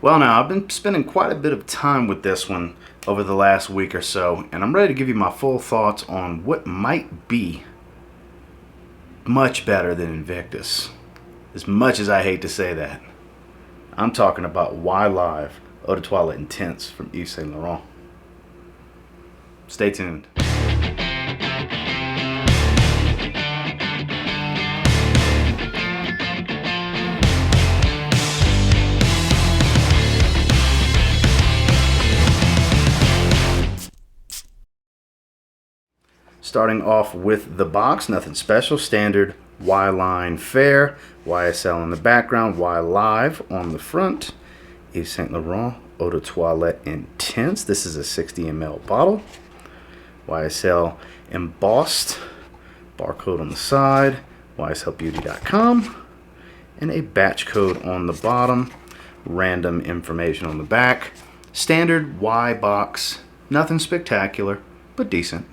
Well, now I've been spending quite a bit of time with this one over the last week or so, and I'm ready to give you my full thoughts on what might be much better than Invictus. As much as I hate to say that. I'm talking about Y Live Eau de Toilette Intense from Yves Saint Laurent. Stay tuned. Starting off with the box, nothing special, standard Y line fare, YSL in the background, Y Live on the front, Yves Saint Laurent Eau de Toilette Intense. This is a 60 ml bottle. YSL embossed, barcode on the side, yslbeauty.com, and a batch code on the bottom, random information on the back. Standard Y box, nothing spectacular, but decent.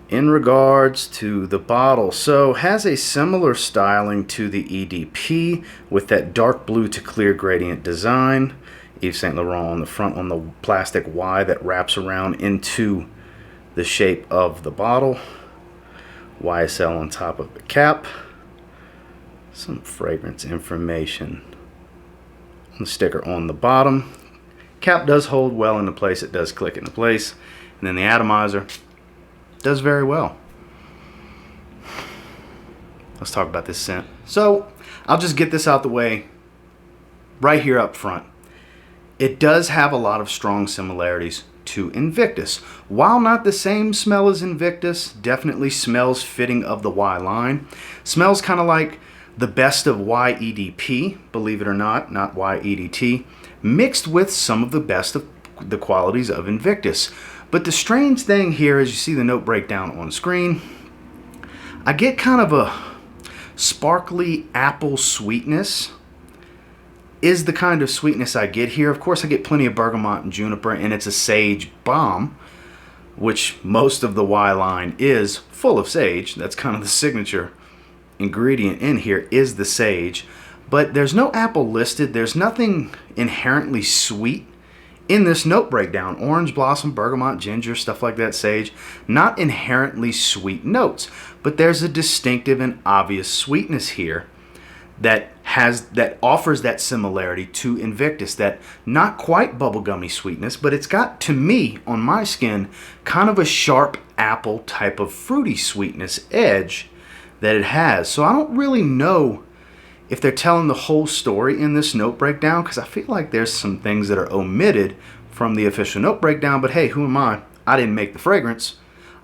In regards to the bottle, so has a similar styling to the EDP with that dark blue to clear gradient design. Yves Saint Laurent on the front on the plastic Y that wraps around into the shape of the bottle. YSL on top of the cap. Some fragrance information on the sticker on the bottom. Cap does hold well into place. It does click into place. And then the atomizer does very well. Let's talk about this scent. So I'll just get this out the way right here up front. It does have a lot of strong similarities to Invictus. While not the same smell as Invictus, definitely smells fitting of the Y line. Smells kind of like the best of YEDP, believe it or not YEDT, mixed with some of the best of the qualities of Invictus. But the strange thing here, as you see the note breakdown on screen, I get kind of a sparkly apple sweetness is the kind of sweetness I get here. Of course, I get plenty of bergamot and juniper, and it's a sage bomb, which most of the Y line is full of sage. That's kind of the signature ingredient in here is the sage. But there's no apple listed. There's nothing inherently sweet in this note breakdown. Orange blossom, bergamot, ginger, stuff like that, sage. Not inherently sweet notes, but there's a distinctive and obvious sweetness here that offers that similarity to Invictus, that not quite bubblegummy sweetness, but it's got, to me, on my skin, kind of a sharp apple type of fruity sweetness edge that it has. So I don't really know if they're telling the whole story in this note breakdown, because I feel like there's some things that are omitted from the official note breakdown, but hey, who am I? I didn't make the fragrance.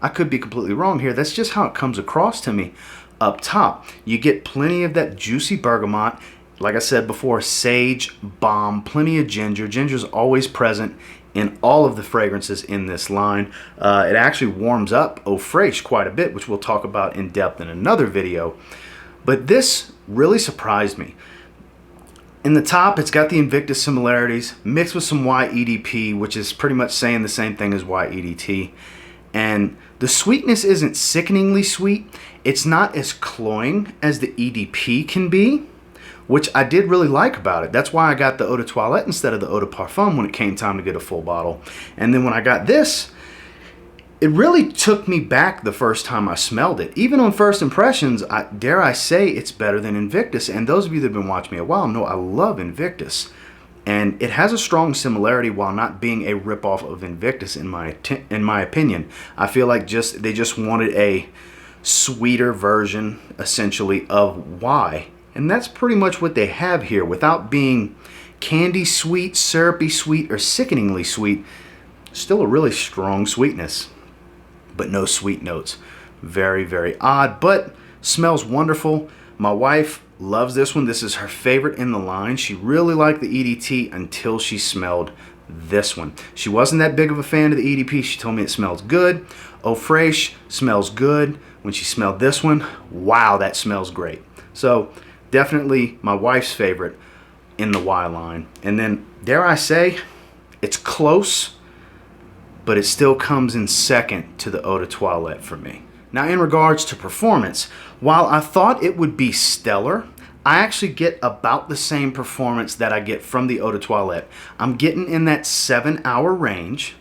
I could be completely wrong here. That's just how it comes across to me. Up top, you get plenty of that juicy bergamot. Like I said before, sage bomb, plenty of ginger. Ginger's always present in all of the fragrances in this line. It actually warms up eau fraiche quite a bit, which we'll talk about in depth in another video. But this really surprised me. In the top, it's got the Invictus similarities mixed with some YEDP, which is pretty much saying the same thing as YEDT. And the sweetness isn't sickeningly sweet. It's not as cloying as the EDP can be, which I did really like about it. That's why I got the Eau de Toilette instead of the Eau de Parfum when it came time to get a full bottle. And then when I got this, it really took me back the first time I smelled it. Even on first impressions, dare I say it's better than Invictus. And those of you that have been watching me a while know I love Invictus. And it has a strong similarity while not being a ripoff of Invictus in my opinion. I feel like they just wanted a sweeter version, essentially, of Y. And that's pretty much what they have here. Without being candy sweet, syrupy sweet, or sickeningly sweet, still a really strong sweetness, but no sweet notes. Very, very odd, but smells wonderful. My wife loves this one. This is her favorite in the line. She really liked the EDT until she smelled this one. She wasn't that big of a fan of the EDP. She told me it smells good. Eau fraiche smells good. When she smelled this one, wow, that smells great. So definitely my wife's favorite in the Y line. And then, dare I say, it's close, but it still comes in second to the Eau de Toilette for me. Now, in regards to performance, while I thought it would be stellar, I actually get about the same performance that I get from the Eau de Toilette. I'm getting in that 7-hour range,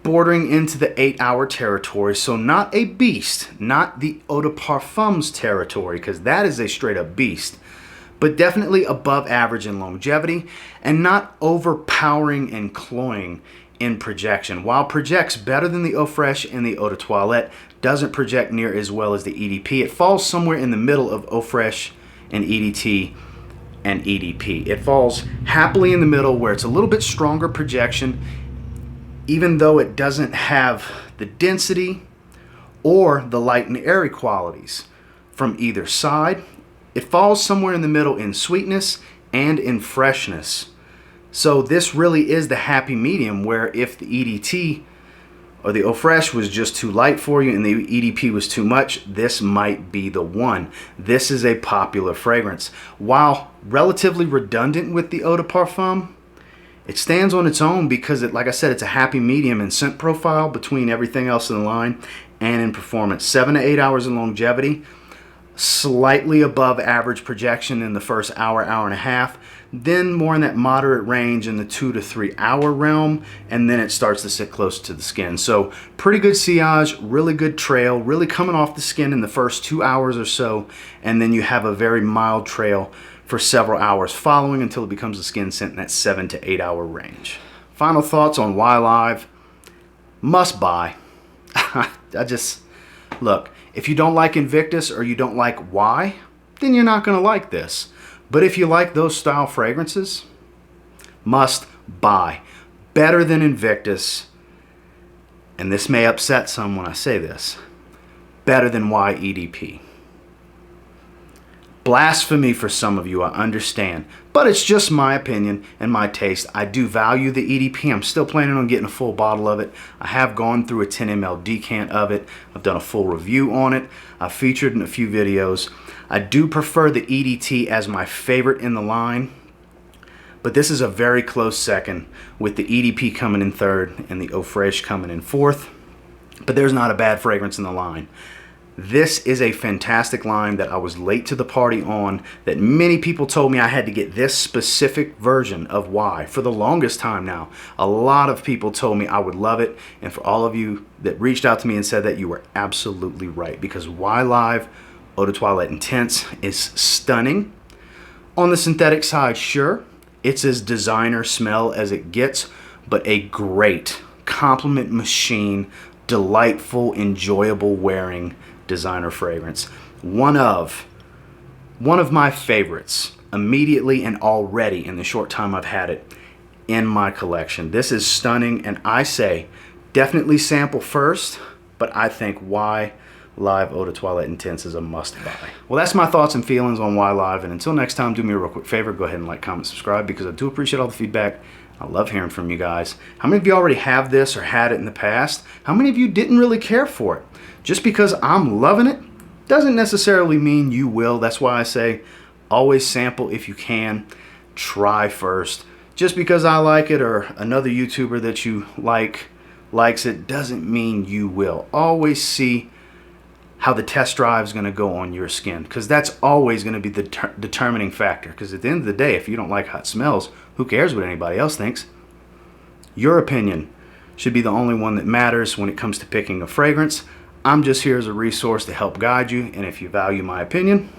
bordering into the 8-hour territory. So not a beast, not the Eau de Parfum's territory, because that is a straight up beast, but definitely above average in longevity and not overpowering and cloying in projection. While projects better than the Eau Fraiche and the Eau de Toilette, doesn't project near as well as the EDP. It falls somewhere in the middle of Eau Fraiche and EDT and EDP. It falls happily in the middle where it's a little bit stronger projection, even though it doesn't have the density or the light and airy qualities from either side. It falls somewhere in the middle in sweetness and in freshness. So this really is the happy medium, where if the EDT or the Eau Fraiche was just too light for you and the EDP was too much, this might be the one. This is a popular fragrance. While relatively redundant with the Eau de Parfum, it stands on its own because, like I said, it's a happy medium in scent profile between everything else in the line and in performance. 7 to 8 hours in longevity, slightly above average projection in the first hour, hour and a half, then more in that moderate range in the 2 to 3 hour realm, and then it starts to sit close to the skin. So pretty good sillage, really good trail, really coming off the skin in the first 2 hours or so, and then you have a very mild trail for several hours following until it becomes a skin scent in that 7 to 8 hour range. Final thoughts on Y Live. Must buy. Look, if you don't like Invictus or you don't like Y, then you're not going to like this. But if you like those style fragrances, must buy. Better than Invictus, and this may upset some when I say this, better than Y EDP. Blasphemy for some of you, I understand, but it's just my opinion and my taste. I do value the EDP. I'm still planning on getting a full bottle of it. I have gone through a 10 ml decant of it. I've done a full review on it. I've featured in a few videos. I do prefer the EDT as my favorite in the line, but this is a very close second, with the EDP coming in third and the Eau Fraiche coming in fourth. But there's not a bad fragrance in the line. This is a fantastic line that I was late to the party on, that many people told me I had to get this specific version of Y for the longest time now. A lot of people told me I would love it, and for all of you that reached out to me and said that, you were absolutely right, because Y Live Eau de Toilette Intense is stunning. On the synthetic side, sure, it's as designer smell as it gets, but a great compliment machine, delightful, enjoyable wearing designer fragrance. One of my favorites immediately and already in the short time I've had it in my collection. This is stunning, and I say definitely sample first, but I think Y Live Eau de Toilette Intense is a must buy. Well, that's my thoughts and feelings on Y Live, and until next time, do me a real quick favor, go ahead and like, comment, subscribe, because I do appreciate all the feedback. I love hearing from you guys. How many of you already have this or had it in the past? How many of you didn't really care for it? Just because I'm loving it doesn't necessarily mean you will. That's why I say always sample if you can. Try first. Just because I like it or another YouTuber that you likes it doesn't mean you will. Always see how the test drive is going to go on your skin, because that's always going to be the determining factor. Because at the end of the day, if you don't like how it smells, who cares what anybody else thinks? Your opinion should be the only one that matters when it comes to picking a fragrance. I'm just here as a resource to help guide you, and if you value my opinion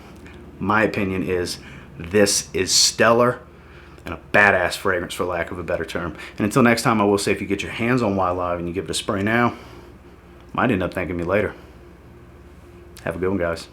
is this is stellar and a badass fragrance, for lack of a better term. And until next time, I will say, if you get your hands on Y Live and you give it a spray now, might end up thanking me later. Have a good one, guys.